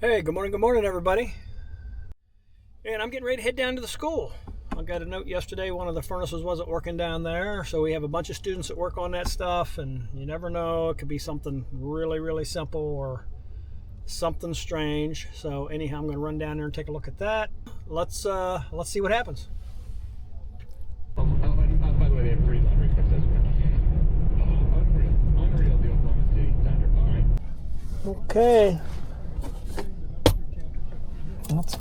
Hey, good morning, everybody. And I'm getting ready to head down to the school. I got a note yesterday, one of the furnaces wasn't working down there, so we have a bunch of students that work on that stuff, and you never know, it could be something really, really simple or something strange. So anyhow, I'm going to run down there and take a look at that. Let's see what happens. By the way, they have 3 laundry trucks as well. Oh, unreal, the Oklahoma City Thunder. All right. Okay. Let's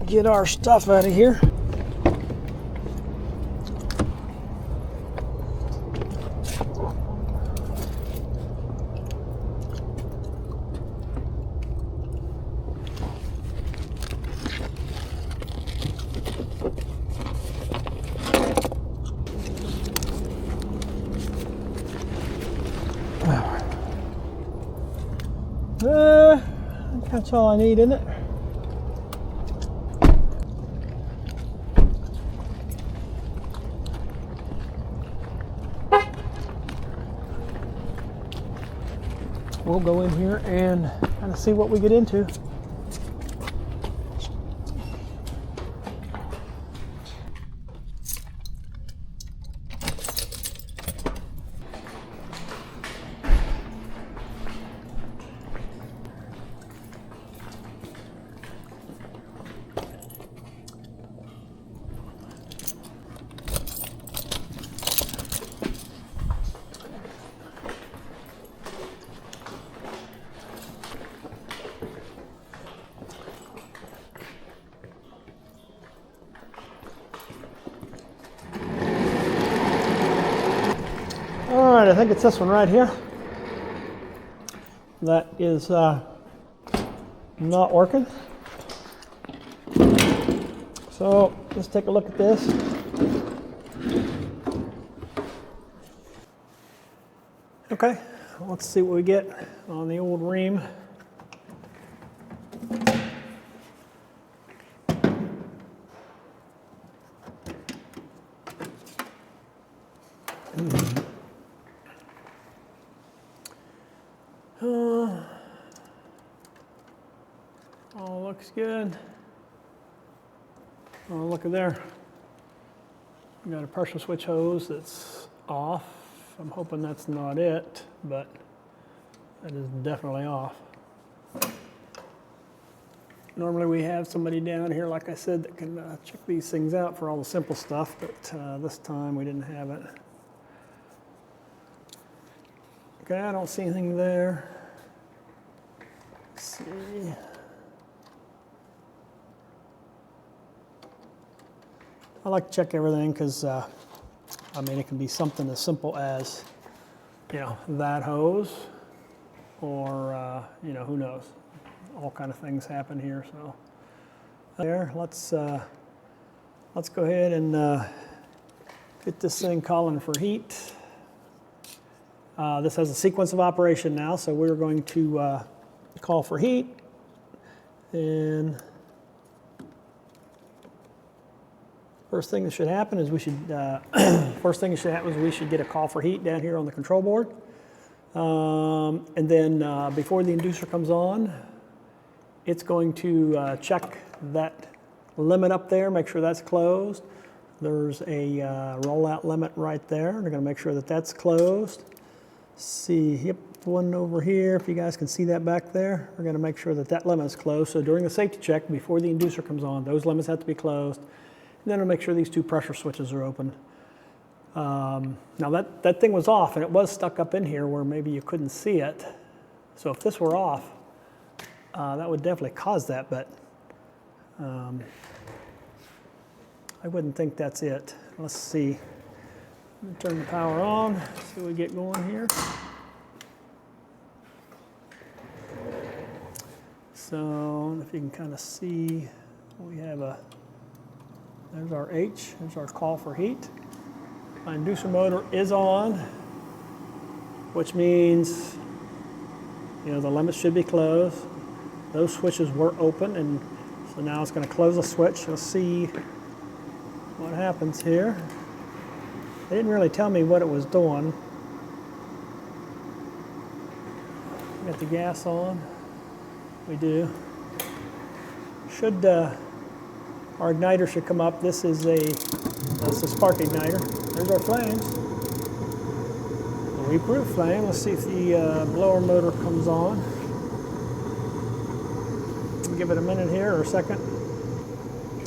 get our stuff out of here. That's all I need, isn't it? We'll go in here and kind of see what we get into. All right, I think it's this one right here. That is not working. So let's take a look at this. Okay, let's see what we get on the old ream. All looks good. Oh, look at there. We got a pressure switch hose that's off. I'm hoping that's not it, but that is definitely off. Normally we have somebody down here, like I said, that can check these things out for all the simple stuff, but this time we didn't have it. Okay, I don't see anything there. Let's see. I like to check everything because, I mean, it can be something as simple as, that hose, or, who knows. All kind of things happen here. So there, let's go ahead and get this thing calling for heat. This has a sequence of operation now, so we're going to call for heat, and first thing that should happen is we should get a call for heat down here on the control board, and then before the inducer comes on, it's going to check that limit up there, make sure that's closed. There's a rollout limit right there. They're going to make sure that that's closed. See, yep, one over here. If you guys can see that back there, we're going to make sure that that limit is closed. So during the safety check, before the inducer comes on, those limits have to be closed. And then we'll make sure these 2 pressure switches are open. Now that thing was off, and it was stuck up in here where maybe you couldn't see it. So if this were off, that would definitely cause that, but I wouldn't think that's it. Let's see. Let me turn the power on, see what we get going here. So if you can kind of see, we have there's our H, there's our call for heat. My inducer motor is on, which means, the limits should be closed. Those switches were open, and so now it's going to close the switch. Let's see what happens here. They didn't really tell me what it was doing. Got the gas on. We do. Should our igniter should come up. This is a spark igniter. There's our flames. Leak-proof flame. Let's see if the blower motor comes on. Give it a minute here or a second.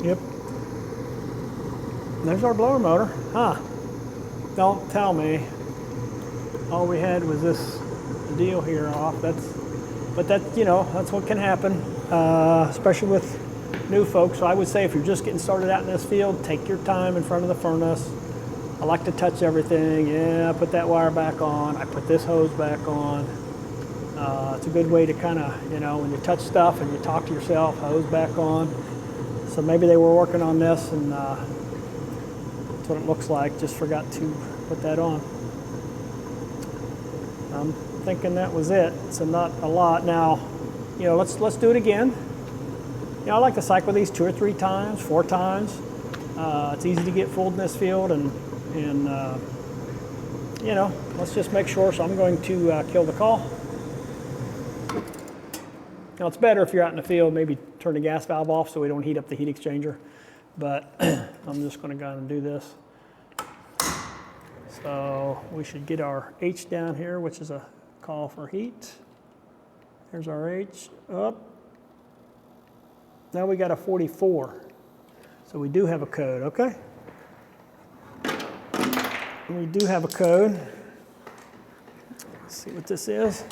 Yep. There's our blower motor. Huh. Don't tell me. All we had was this deal here off. But that's, you know, that's what can happen, especially with new folks. So I would say if you're just getting started out in this field, take your time in front of the furnace. I like to touch everything. Yeah, I put that wire back on. I put this hose back on. It's a good way to kind of, you know, when you touch stuff and you talk to yourself, hose back on. So maybe they were working on this and that's what it looks like. Just forgot to put that on. I'm thinking that was it. So not a lot. Now, you know, let's do it again. You know, I like to cycle these 2 or 3 times, 4 times. It's easy to get fooled in this field, and you know, let's just make sure. So I'm going to kill the call. Now it's better if you're out in the field, maybe turn the gas valve off so we don't heat up the heat exchanger. But I'm just going to go and do this. So we should get our H down here, which is a call for heat. There's our H up. Now we got a 44. So we do have a code, okay? We do have a code. Let's see what this is.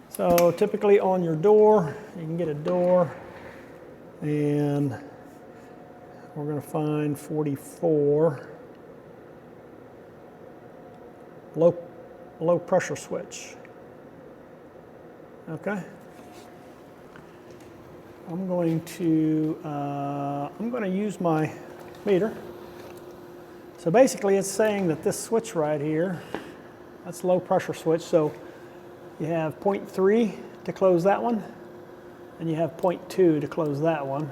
So typically on your door, you can get a door, and we're going to find 44, low pressure switch. Okay. I'm going to use my meter. So basically it's saying that this switch right here, that's low pressure switch. So you have 0.3 to close that one, and you have 0.2 to close that one.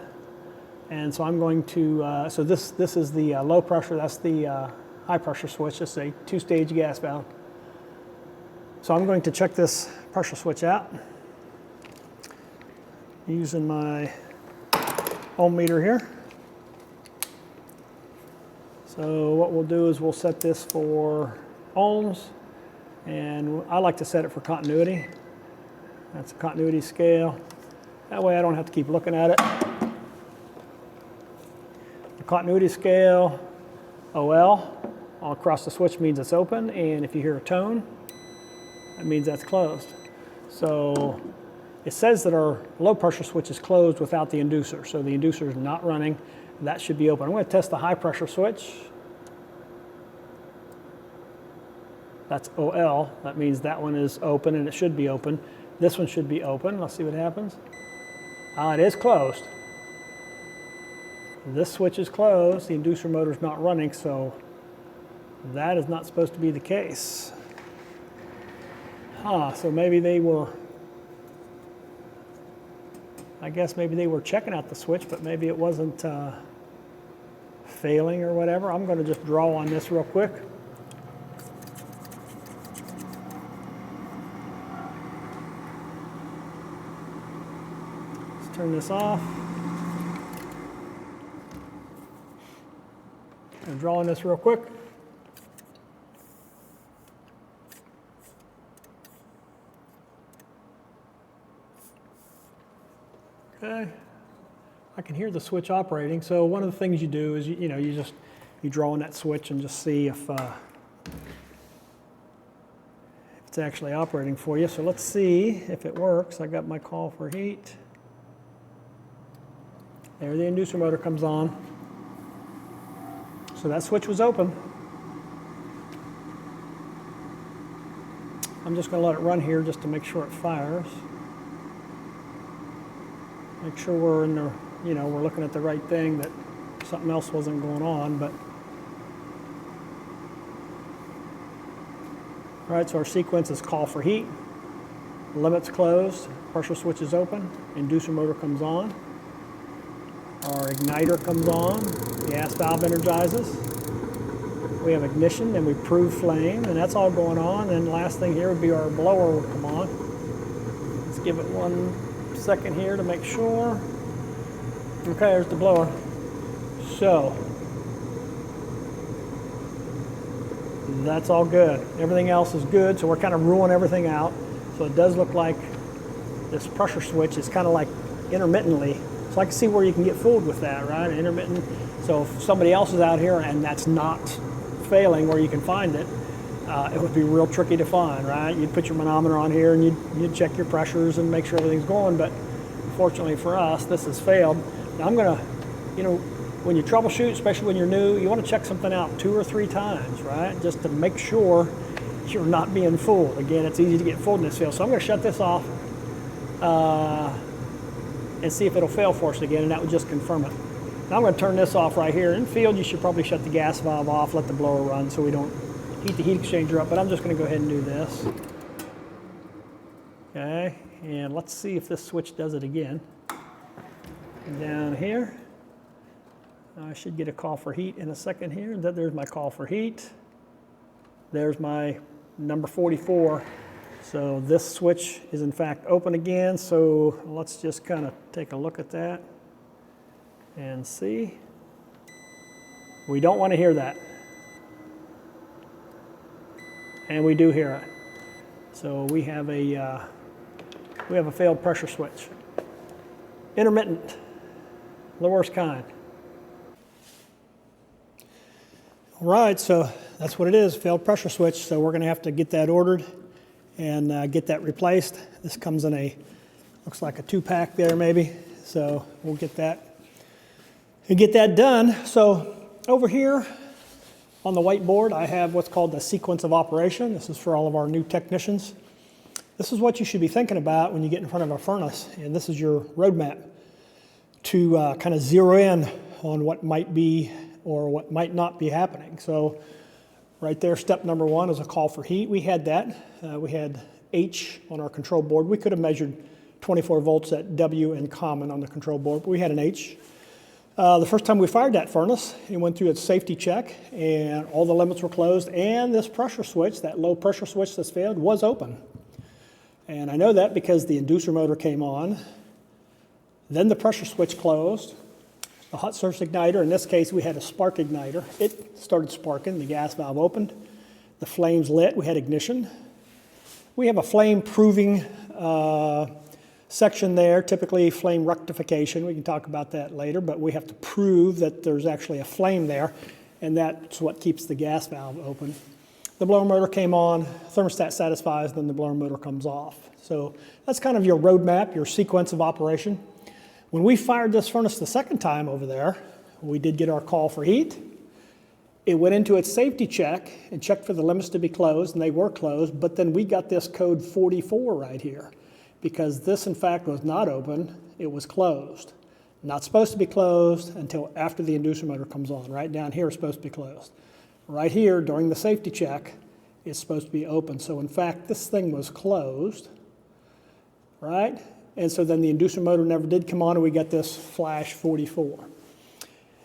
And so I'm going to, so this is the low pressure, that's the high pressure switch. It's a 2-stage gas valve. So I'm going to check this pressure switch out using my ohm meter here. So what we'll do is we'll set this for ohms, and I like to set it for continuity. That's a continuity scale. That way I don't have to keep looking at it. The continuity scale, OL, all across the switch means it's open, and if you hear a tone, that means that's closed. So it says that our low pressure switch is closed without the inducer, so the inducer is not running. That should be open. I'm going to test the high pressure switch. That's OL. That means that one is open, and it should be open. This one should be open. Let's see what happens. It is closed. This switch is closed. The inducer motor is not running, so that is not supposed to be the case. So maybe they were, I guess maybe they were checking out the switch, but maybe it wasn't failing or whatever. I'm going to just draw on this real quick. Let's turn this off. I'm drawing this real quick. Okay, I can hear the switch operating. So one of the things you do is you draw on that switch and just see if it's actually operating for you. So let's see if it works. I got my call for heat. There, the inducer motor comes on. So that switch was open. I'm just going to let it run here just to make sure it fires. Make sure we're in the, we're looking at the right thing, that something else wasn't going on. But all right, so our sequence is call for heat, limit's closed, pressure switch is open, inducer motor comes on, our igniter comes on, gas valve energizes. We have ignition and we prove flame, and that's all going on. And last thing here would be our blower will come on. Let's give it 1 second here to make sure. Okay, there's the blower. So that's all good. Everything else is good, so we're kind of ruling everything out. So it does look like this pressure switch is kind of like intermittently. So I can see where you can get fooled with that, right? Intermittent. So if somebody else is out here and that's not failing where you can find it, it would be real tricky to find, right? You'd put your manometer on here and you'd check your pressures and make sure everything's going, but fortunately for us, this has failed. Now I'm gonna, when you troubleshoot, especially when you're new, you want to check something out 2 or 3 times, right? Just to make sure you're not being fooled. Again, it's easy to get fooled in this field. So I'm going to shut this off and see if it'll fail for us again, and that would just confirm it. Now I'm going to turn this off right here. In field, you should probably shut the gas valve off, let the blower run so we don't heat the heat exchanger up, but I'm just going to go ahead and do this. Okay, and let's see if this switch does it again. And down here, I should get a call for heat in a second here. There's my call for heat. There's my number 44. So this switch is in fact open again. So let's just kind of take a look at that and see. We don't want to hear that. And we do hear it. So we have a failed pressure switch. Intermittent, the worst kind. All right, so that's what it is, failed pressure switch. So we're going to have to get that ordered and get that replaced. This comes in looks like a 2-pack there maybe. So we'll get that and get that done. So over here on the whiteboard, I have what's called the sequence of operation. This is for all of our new technicians. This is what you should be thinking about when you get in front of a furnace, and this is your roadmap to kind of zero in on what might be or what might not be happening. So right there, step number 1 is a call for heat. We had that. We had H on our control board. We could have measured 24 volts at W and common on the control board, but we had an H. The first time we fired that furnace, it went through its safety check and all the limits were closed, and this pressure switch, that low pressure switch that's failed, was open. And I know that because the inducer motor came on, then the pressure switch closed, the hot surface igniter, in this case we had a spark igniter, it started sparking, the gas valve opened, the flames lit, we had ignition. We have a flame proving section there, typically flame rectification, we can talk about that later, but we have to prove that there's actually a flame there, and that's what keeps the gas valve open. The blower motor came on, thermostat satisfies, then the blower motor comes off. So that's kind of your roadmap, your sequence of operation. When we fired this furnace the second time over there, we did get our call for heat. It went into its safety check and checked for the limits to be closed, and they were closed, but then we got this code 44 right here, because this in fact was not open, it was closed. Not supposed to be closed until after the inducer motor comes on. Right down here is supposed to be closed. Right here, during the safety check, it's supposed to be open. So in fact, this thing was closed, right? And so then the inducer motor never did come on, and we got this flash 44.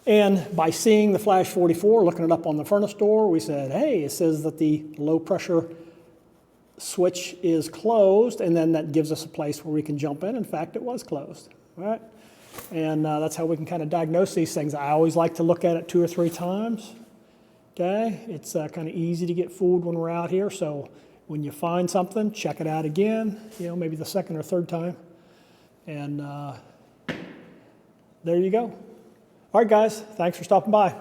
And by seeing the flash 44, looking it up on the furnace door, we said, hey, it says that the low pressure switch is closed, and then that gives us a place where we can jump in. In fact, it was closed, right? And that's how we can kind of diagnose these things. I always like to look at it 2 or 3 times. Okay, it's kind of easy to get fooled when we're out here, so when you find something, check it out again, maybe the 2nd or 3rd time, and there you go. All right, guys, thanks for stopping by.